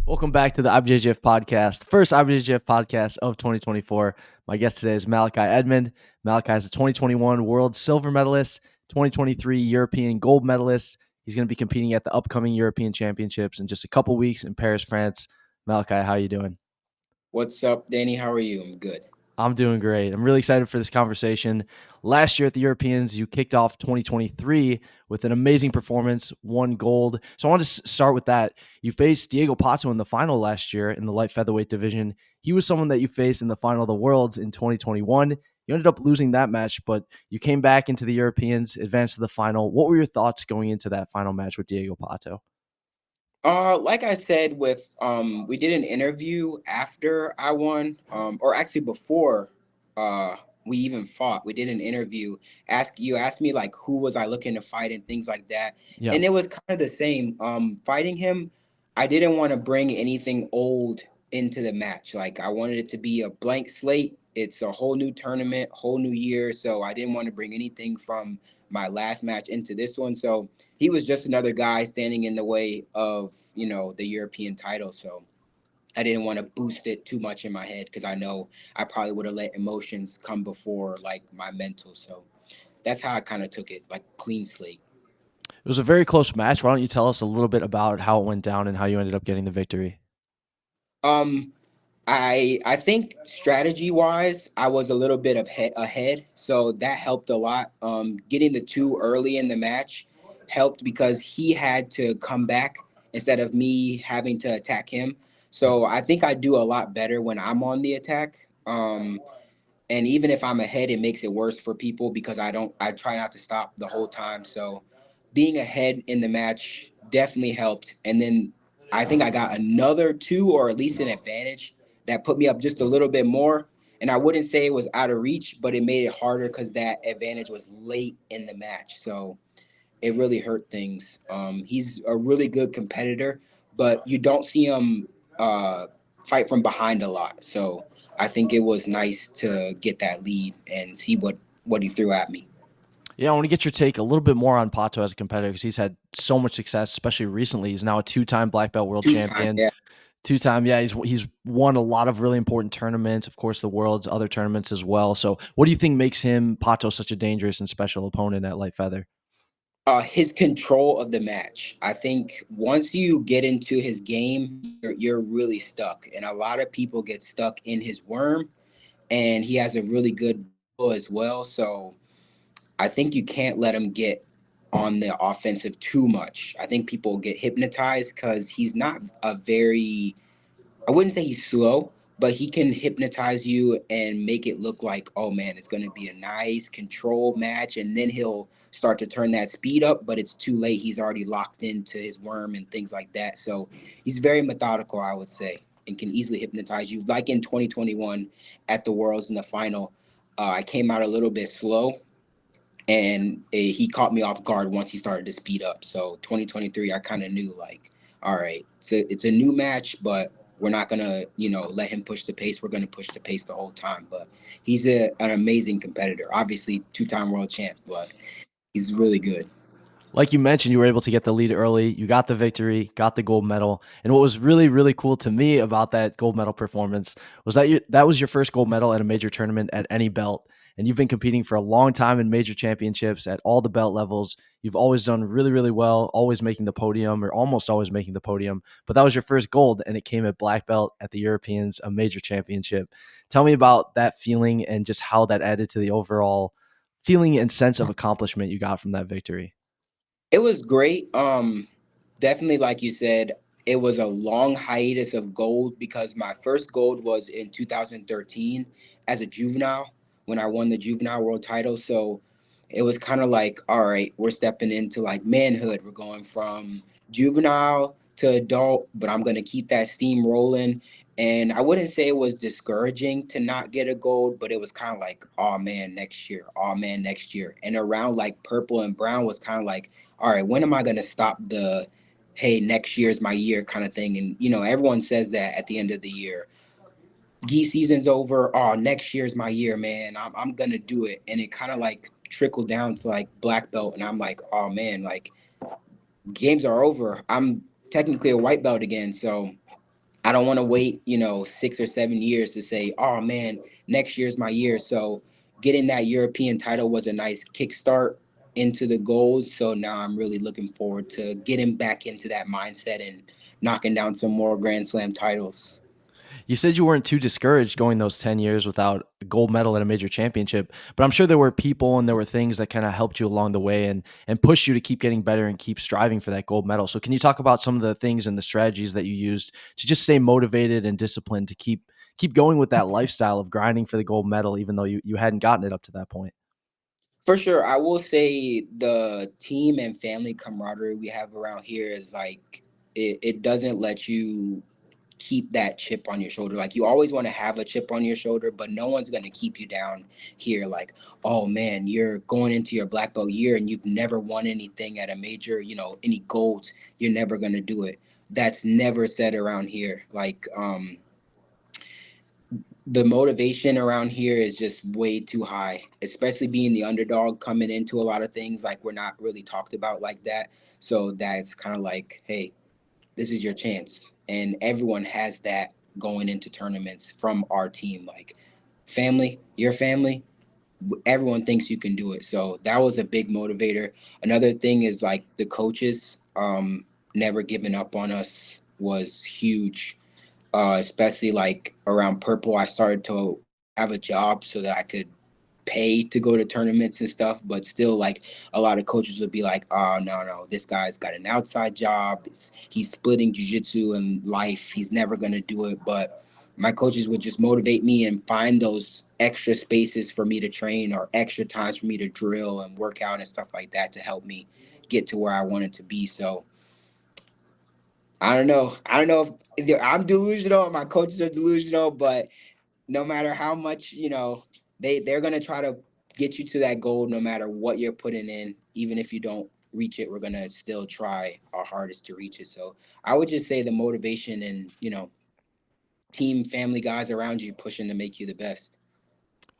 Welcome back to the IBJJF Podcast, the first IBJJF podcast of 2024. My guest today is Malachi Edmond. Malachi is a 2021 World Silver Medalist, 2023 European Gold Medalist. He's going to be competing at the upcoming European Championships in just a couple weeks in Paris, France. Malachi, how are you doing? What's up, Danny? How are you? I'm good. I'm doing great. I'm really excited for this conversation. Last year at the Europeans, you kicked off 2023 with an amazing performance, won gold. So I want to start with that. You faced Diego Pato in the final last year in the light featherweight division. He was someone that you faced in the final of the Worlds in 2021. You ended up losing that match, but you came back into the Europeans, advanced to the final. What were your thoughts going into that final match with Diego Pato? Like I said, we did an interview after I won, or actually before we even fought. We did an interview. You asked me like who was I looking to fight and things like that. Yeah. And it was kind of the same. Fighting him, I didn't want to bring anything old into the match. Like I wanted it to be a blank slate. It's a whole new tournament, whole new year. So I didn't want to bring anything from my last match into this one. So he was just another guy standing in the way of, the European title. So I didn't want to boost it too much in my head because I know I probably would have let emotions come before like my mental. So that's how I kind of took it, like clean slate. It was a very close match. Why don't you tell us a little bit about how it went down and how you ended up getting the victory? I think strategy wise, I was a little bit ahead, so that helped a lot. Getting the two early in the match helped because he had to come back instead of me having to attack him. So I think I do a lot better when I'm on the attack. And even if I'm ahead, it makes it worse for people because I try not to stop the whole time. So being ahead in the match definitely helped. And then I think I got another two or at least an advantage that put me up just a little bit more. And I wouldn't say it was out of reach, but it made it harder because that advantage was late in the match. So it really hurt things. He's a really good competitor, but you don't see him fight from behind a lot. So I think it was nice to get that lead and see what he threw at me. Yeah, I want to get your take a little bit more on Pato as a competitor because he's had so much success, especially recently. He's now a two-time black belt world Two-time, champion. yeah. Two-time, yeah. He's won a lot of really important tournaments, of course, the world's other tournaments as well. So, what do you think makes him Pato such a dangerous and special opponent at light feather? His control of the match. I think once you get into his game, you're really stuck, and a lot of people get stuck in his worm. And he has a really good as well. So I think you can't let him get on the offensive too much. I think people get hypnotized because he's not I wouldn't say he's slow, but he can hypnotize you and make it look like, oh man, it's going to be a nice control match. And then he'll start to turn that speed up, but it's too late. He's already locked into his worm and things like that. So he's very methodical, I would say, and can easily hypnotize you. Like in 2021 at the Worlds in the final, I came out a little bit slow and he caught me off guard once he started to speed up. So 2023, I kind of knew like, all right, so it's a new match, but we're not gonna, let him push the pace. We're gonna push the pace the whole time. But he's an amazing competitor. Obviously, two-time world champ, but he's really good. Like you mentioned, you were able to get the lead early. You got the victory, got the gold medal. And what was really, really cool to me about that gold medal performance was that was your first gold medal at a major tournament at any belt. And you've been competing for a long time in major championships at all the belt levels. You've always done really, really well, always making the podium or almost always making the podium. But that was your first gold, and it came at black belt at the Europeans, a major championship. Tell me about that feeling and just how that added to the overall feeling and sense of accomplishment you got from that victory. It was great. Definitely, like you said, it was a long hiatus of gold because my first gold was in 2013 as a juvenile when I won the juvenile world title. So it was kind of like, all right, we're stepping into like manhood. We're going from juvenile to adult, but I'm going to keep that steam rolling. And I wouldn't say it was discouraging to not get a gold, but it was kind of like, oh man, next year, oh man, next year. And around like purple and brown was kind of like, all right, when am I going to stop the, hey, next year's my year kind of thing? And, everyone says that at the end of the year. Gi season's over. Oh, next year's my year, man. I'm going to do it. And it kind of like trickled down to like black belt. And I'm like, oh, man, like games are over. I'm technically a white belt again. So I don't want to wait, 6 or 7 years to say, oh man, next year's my year. So getting that European title was a nice kickstart into the goals. So now I'm really looking forward to getting back into that mindset and knocking down some more Grand Slam titles. You said you weren't too discouraged going those 10 years without a gold medal at a major championship, but I'm sure there were people and there were things that kind of helped you along the way and pushed you to keep getting better and keep striving for that gold medal. So can you talk about some of the things and the strategies that you used to just stay motivated and disciplined to keep going with that lifestyle of grinding for the gold medal even though you hadn't gotten it up to that point? For sure, I will say the team and family camaraderie we have around here is like it doesn't let you keep that chip on your shoulder. Like you always want to have a chip on your shoulder, but no one's going to keep you down here. Like, oh man, you're going into your black belt year and you've never won anything at a major, any golds. You're never going to do it. That's never said around here. Like, the motivation around here is just way too high, especially being the underdog coming into a lot of things. Like we're not really talked about like that. So that's kind of like, hey, this is your chance. And everyone has that going into tournaments from our team. Like family, your family, everyone thinks you can do it. So that was a big motivator. Another thing is like the coaches never giving up on us was huge. Especially like around purple, I started to have a job so that I could pay to go to tournaments and stuff, but still like a lot of coaches would be like, oh no, this guy's got an outside job, he's splitting jiu-jitsu and life, he's never going to do it. But my coaches would just motivate me and find those extra spaces for me to train or extra times for me to drill and work out and stuff like that to help me get to where I wanted to be. So I don't know if either I'm delusional or my coaches are delusional, but no matter how much they're gonna try to get you to that goal no matter what you're putting in. Even if you don't reach it, we're gonna still try our hardest to reach it. So I would just say the motivation and team family guys around you pushing to make you the best.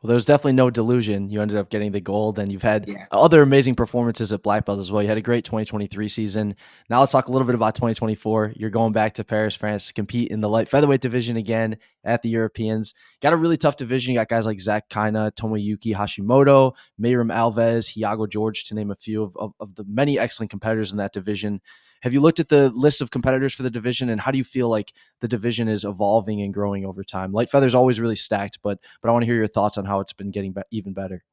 Well, there's definitely no delusion. You ended up getting the gold, and you've had Yeah. other amazing performances at black belt as well. You had a great 2023 season. Now let's talk a little bit about 2024. You're going back to Paris, France to compete in the light featherweight division again at the Europeans. Got a really tough division. You got guys like Zach Kaina, Tomoyuki Hashimoto, Mayram Alves, Hiago George, to name a few of the many excellent competitors in that division. Have you looked at the list of competitors for the division, and how do you feel like the division is evolving and growing over time? Light feather's always really stacked, but I want to hear your thoughts on how it's been getting even better.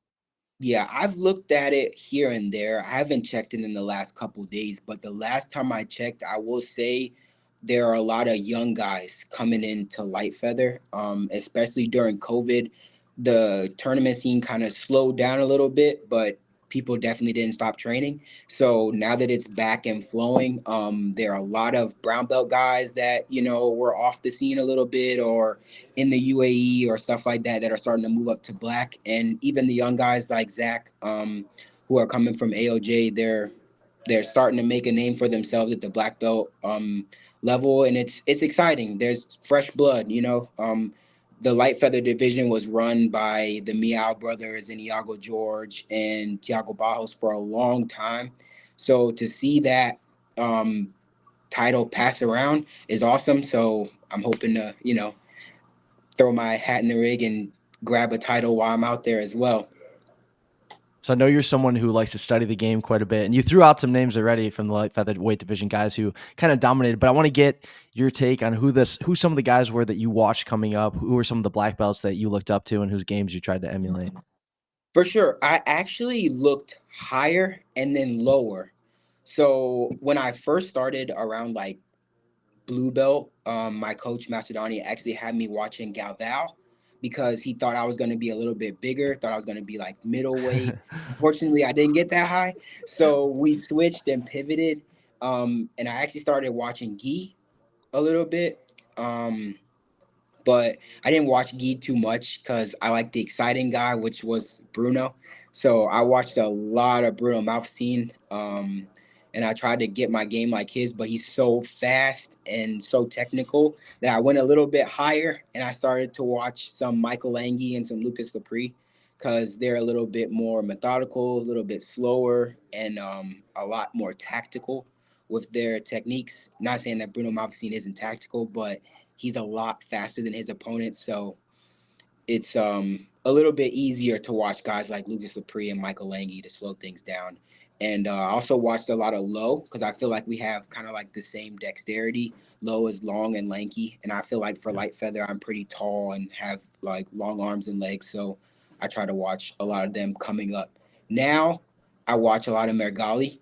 Yeah, I've looked at it here and there. I haven't checked it in the last couple of days, but the last time I checked, I will say there are a lot of young guys coming into light feather. Especially during COVID, the tournament scene kind of slowed down a little bit, but people definitely didn't stop training. So now that it's back and flowing, there are a lot of brown belt guys that were off the scene a little bit, or in the UAE or stuff like that are starting to move up to black. And even the young guys like Zach, who are coming from AOJ, they're starting to make a name for themselves at the black belt level, and it's exciting. There's fresh blood. The light feather division was run by the Miao brothers and Iago George and Tiago Barros for a long time. So to see that title pass around is awesome. So I'm hoping to throw my hat in the ring and grab a title while I'm out there as well. So I know you're someone who likes to study the game quite a bit, and you threw out some names already from the light featherweight division guys who kind of dominated. But I want to get your take on who some of the guys were that you watched coming up, who were some of the black belts that you looked up to, and whose games you tried to emulate. For sure. I actually looked higher and then lower. So when I first started around like blue belt, my coach Macedonia actually had me watching Galval because he thought I was going to be a little bit bigger, thought I was going to be like middleweight. Unfortunately, I didn't get that high. So we switched and pivoted. And I actually started watching Gi a little bit. But I didn't watch Guy too much because I like the exciting guy, which was Bruno. So I watched a lot of Bruno Malfacine, and I tried to get my game like his, but he's so fast and so technical that I went a little bit higher, and I started to watch some Michael Lange and some Lucas Lepre because they're a little bit more methodical, a little bit slower, and a lot more tactical with their techniques. Not saying that Bruno Malfacine isn't tactical, but he's a lot faster than his opponents. So it's a little bit easier to watch guys like Lucas Lepre and Michael Lange to slow things down. And I also watched a lot of Low because I feel like we have kind of like the same dexterity. Low is long and lanky, and I feel like for light feather, I'm pretty tall and have like long arms and legs. So I try to watch a lot of them coming up. Now I watch a lot of Mergali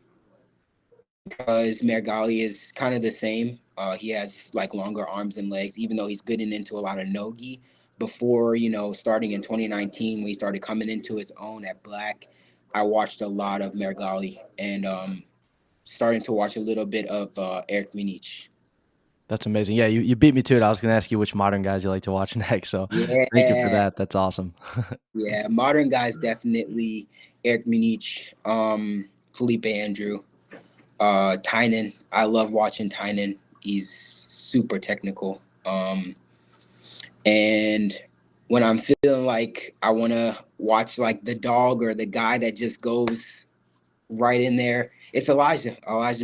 because Mergali is kind of the same. He has like longer arms and legs, even though he's getting into a lot of no-gi. Before, starting in 2019, when he started coming into his own at Black, I watched a lot of Mergali and starting to watch a little bit of Eric Minich. That's amazing. Yeah, you beat me to it. I was going to ask you which modern guys you like to watch next. So thank you for Yeah, that. That's awesome. yeah. Modern guys definitely Eric Minich, Felipe Andrew, Tynan. I love watching Tynan. He's super technical. And when I'm feeling like I want to watch like the dog or the guy that just goes right in there, it's Elijah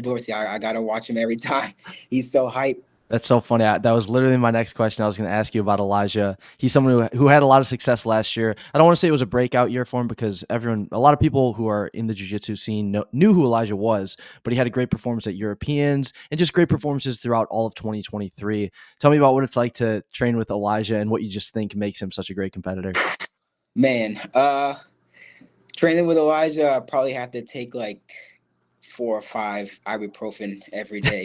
Dorsey. I got to watch him every time. He's so hype. That's so funny. That was literally my next question. I was going to ask you about Elijah. He's someone who had a lot of success last year. I don't want to say it was a breakout year for him because a lot of people who are in the jiu-jitsu scene knew who Elijah was, but he had a great performance at Europeans and just great performances throughout all of 2023. Tell me about what it's like to train with Elijah and what you just think makes him such a great competitor. Man, training with Elijah, I probably have to take like 4 or 5 ibuprofen every day.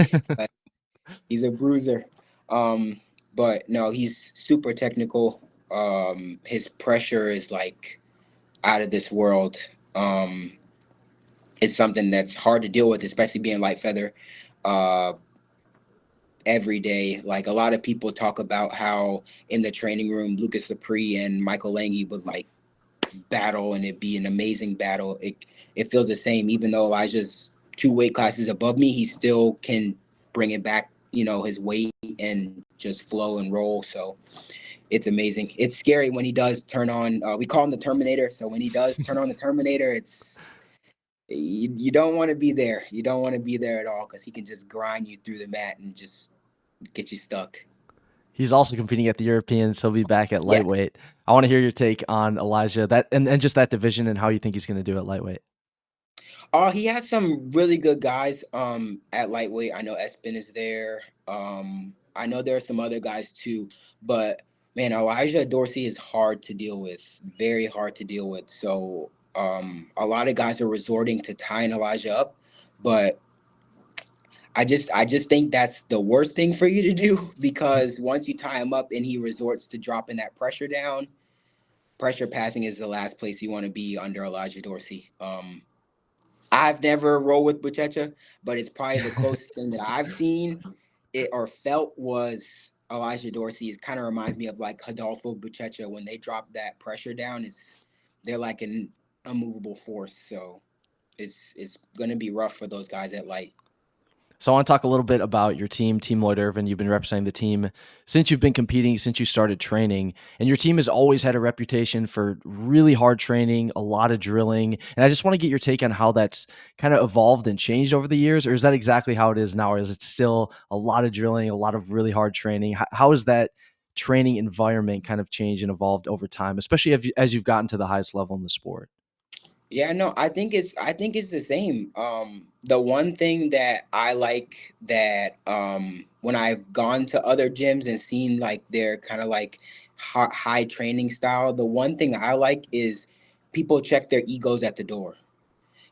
He's a bruiser. But no, he's super technical. His pressure is like out of this world. It's something that's hard to deal with, especially being light feather every day. Like a lot of people talk about how in the training room, Lucas Lepre and Michael Lange would like battle and it'd be an amazing battle. It feels the same, even though Elijah's 2 weight classes above me, he still can bring it back, his weight and just flow and roll. So it's amazing. It's scary when he does turn on, we call him the Terminator. So when he does turn on the Terminator, you don't want to be there. You don't want to be there at all because he can just grind you through the mat and just get you stuck. He's also competing at the Europeans. He'll be back at Yes. lightweight. I want to hear your take on Elijah and just that division and how you think he's going to do at lightweight. He has some really good guys at lightweight. I know Espen is there. I know there are some other guys too, but man, Elijah Dorsey is hard to deal with, very hard to deal with. So a lot of guys are resorting to tying Elijah up, but I just think that's the worst thing for you to do because once you tie him up and he resorts to dropping that pressure down, pressure passing is the last place you want to be under Elijah Dorsey. I've never rolled with Buchecha, but it's probably the closest thing that I've seen it or felt was Elijah Dorsey. It kind of reminds me of like Adolfo Buchecha when they drop that pressure down. They're like an unmovable force. So it's gonna be rough for those guys at light. So I want to talk a little bit about your team, Team Lloyd Irvin. You've been representing the team since you've been competing, since you started training. And your team has always had a reputation for really hard training, a lot of drilling. And I just want to get your take on how that's kind of evolved and changed over the years. Or is that exactly how it is now? Or is it still a lot of drilling, a lot of really hard training? How has that training environment kind of changed and evolved over time, especially as you've gotten to the highest level in the sport? Yeah, no, I think it's the same. The one thing that I like that when I've gone to other gyms and seen like their kind of like high training style, the one thing I like is people check their egos at the door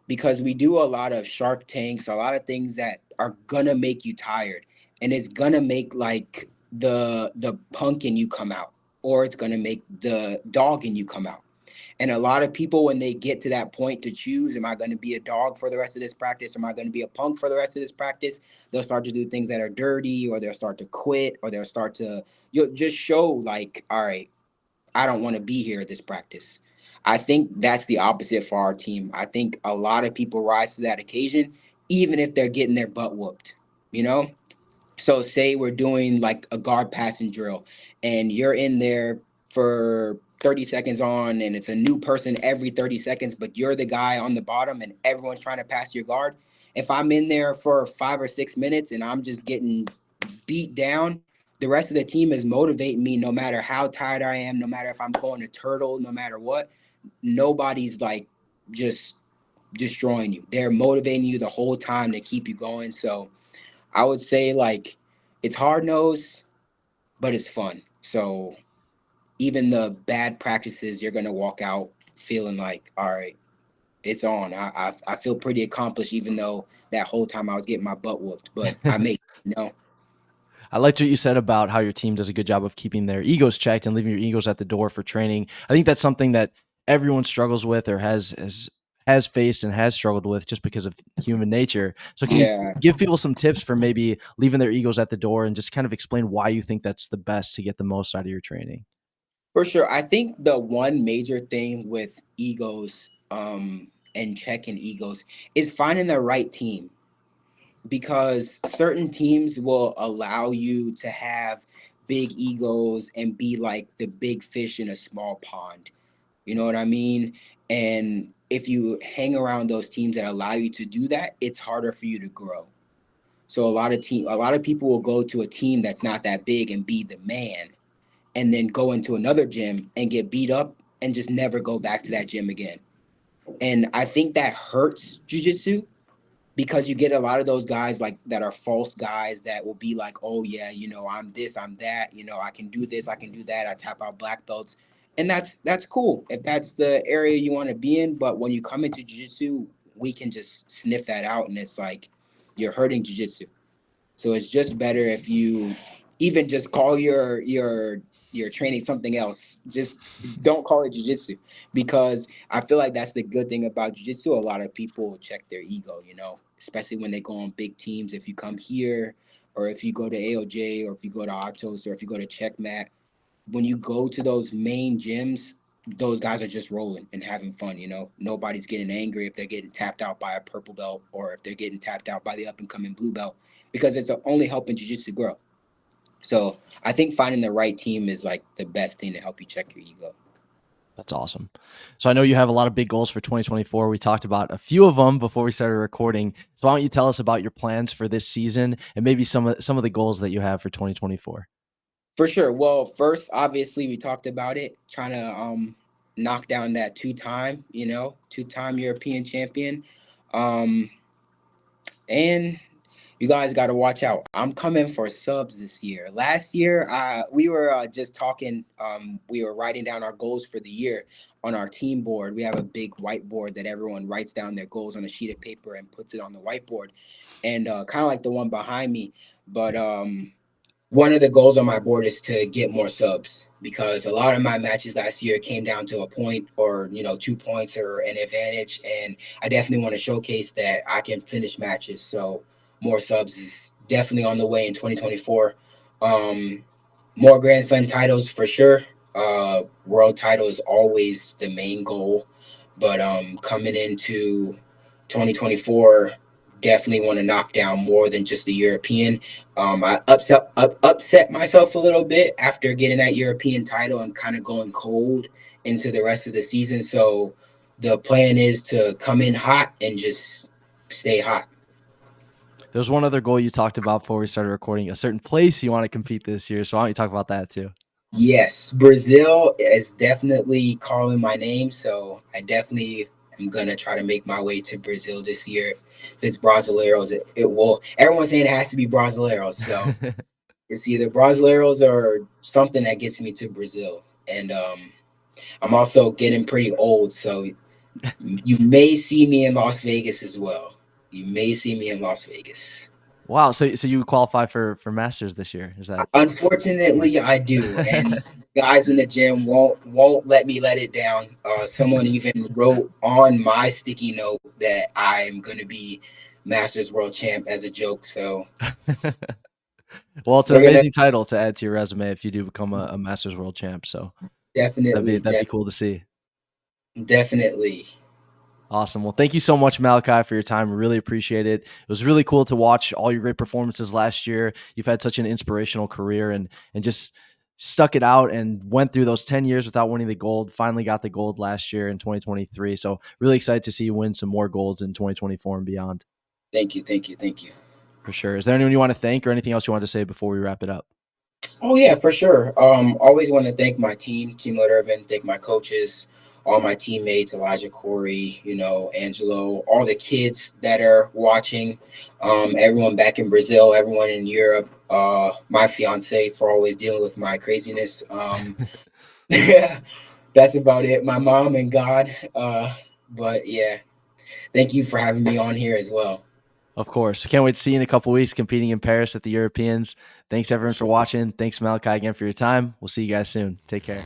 because we do a lot of shark tanks, a lot of things that are gonna make you tired, and it's gonna make like the punk in you come out, or it's gonna make the dog in you come out. And a lot of people, when they get to that point to choose, am I going to be a dog for the rest of this practice? Or am I going to be a punk for the rest of this practice? They'll start to do things that are dirty, or they'll start to quit, or they'll start to just show like, all right, I don't want to be here at this practice. I think that's the opposite for our team. I think a lot of people rise to that occasion, even if they're getting their butt whooped, you know? So say we're doing like a guard passing drill and you're in there for 30 seconds on and it's a new person every 30 seconds, but you're the guy on the bottom and everyone's trying to pass your guard. If I'm in there for 5 or 6 minutes and I'm just getting beat down, the rest of the team is motivating me no matter how tired I am, no matter if I'm going to turtle, no matter what. Nobody's like just destroying you. They're motivating you the whole time to keep you going. So I would say like it's hard nosed, but it's fun. So even the bad practices, you're gonna walk out feeling like, all right, it's on. I feel pretty accomplished, even though that whole time I was getting my butt whooped. But I made I liked what you said about how your team does a good job of keeping their egos checked and leaving your egos at the door for training. I think that's something that everyone struggles with or has faced and has struggled with just because of human nature. So can you Yeah, give people some tips for maybe leaving their egos at the door and just kind of explain why you think that's the best to get the most out of your training? for sure. I think the one major thing with egos, and checking egos is finding the right team, because certain teams will allow you to have big egos and be like the big fish in a small pond. You know what I mean? And if you hang around those teams that allow you to do that, it's harder for you to grow. So a lot of people will go to a team that's not that big and be the man, and then go into another gym and get beat up and just never go back to that gym again. And I think that hurts jujitsu, because you get a lot of those guys like that are false guys that will be like, oh yeah, I'm this, I'm that, I can do this, I can do that, I tap out black belts. And that's cool if that's the area you want to be in. But when you come into jiu-jitsu, we can just sniff that out, and it's like you're hurting jiu-jitsu. So it's just better if you even just call your training something else. Just don't call it jujitsu, because I feel like that's the good thing about jujitsu. A lot of people check their ego, especially when they go on big teams. If you come here, or if you go to AOJ, or if you go to Atos, or if you go to Checkmat, when you go to those main gyms, those guys are just rolling and having fun. Nobody's getting angry if they're getting tapped out by a purple belt, or if they're getting tapped out by the up and coming blue belt, because it's only helping jiu-jitsu grow. So I think finding the right team is like the best thing to help you check your ego. That's awesome. So I know you have a lot of big goals for 2024. We talked about a few of them before we started recording. So why don't you tell us about your plans for this season and maybe some of the goals that you have for 2024? For sure. Well, first, obviously, we talked about it, trying to knock down that two-time European champion. Um, and you guys got to watch out. I'm coming for subs this year. Last year, we were just talking. We were writing down our goals for the year on our team board. We have a big whiteboard that everyone writes down their goals on a sheet of paper and puts it on the whiteboard, and kind of like the one behind me. But one of the goals on my board is to get more subs, because a lot of my matches last year came down to a point, or 2 points or an advantage, and I definitely want to showcase that I can finish matches. So more subs is definitely on the way in 2024. More Grand Slam titles for sure. World title is always the main goal, but coming into 2024, definitely want to knock down more than just the European. I upset myself a little bit after getting that European title and kind of going cold into the rest of the season. So the plan is to come in hot and just stay hot. There's one other goal you talked about before we started recording, a certain place you want to compete this year. So why don't you talk about that too? Yes, Brazil is definitely calling my name, so I definitely am gonna try to make my way to Brazil this year. If it's Brasileiros, it will. Everyone's saying it has to be Brasileiros, so it's either Brasileiros or something that gets me to Brazil. And I'm also getting pretty old, so you may see me in Las Vegas as well. You may see me in Las Vegas. Wow. So you qualify for Masters this year. Is that? Unfortunately, I do, and guys in the gym won't let me let it down. Someone even wrote on my sticky note that I'm going to be Masters World Champ as a joke. So Well, it's an we're gonna amazing title to add to your resume if you do become a Masters World Champ. So definitely, that'd be cool to see. definitely. Awesome. Well, thank you so much, Malachi, for your time. We really appreciate it. It was really cool to watch all your great performances last year. You've had such an inspirational career and just stuck it out and went through those 10 years without winning the gold. Finally got the gold last year in 2023. So really excited to see you win some more golds in 2024 and beyond. Thank you, thank you, thank you. For sure. Is there anyone you want to thank or anything else you want to say before we wrap it up? Oh yeah, for sure. Always want to thank my Team Leader Irvin, thank my coaches, all my teammates, Elijah, Corey, Angelo, all the kids that are watching, everyone back in Brazil, everyone in Europe, my fiance for always dealing with my craziness. Yeah, that's about it. My mom and God. But yeah, thank you for having me on here as well. Of course. Can't wait to see you in a couple weeks competing in Paris at the Europeans. Thanks everyone for Sure. watching. Thanks Malachi again for your time. We'll see you guys soon. Take care.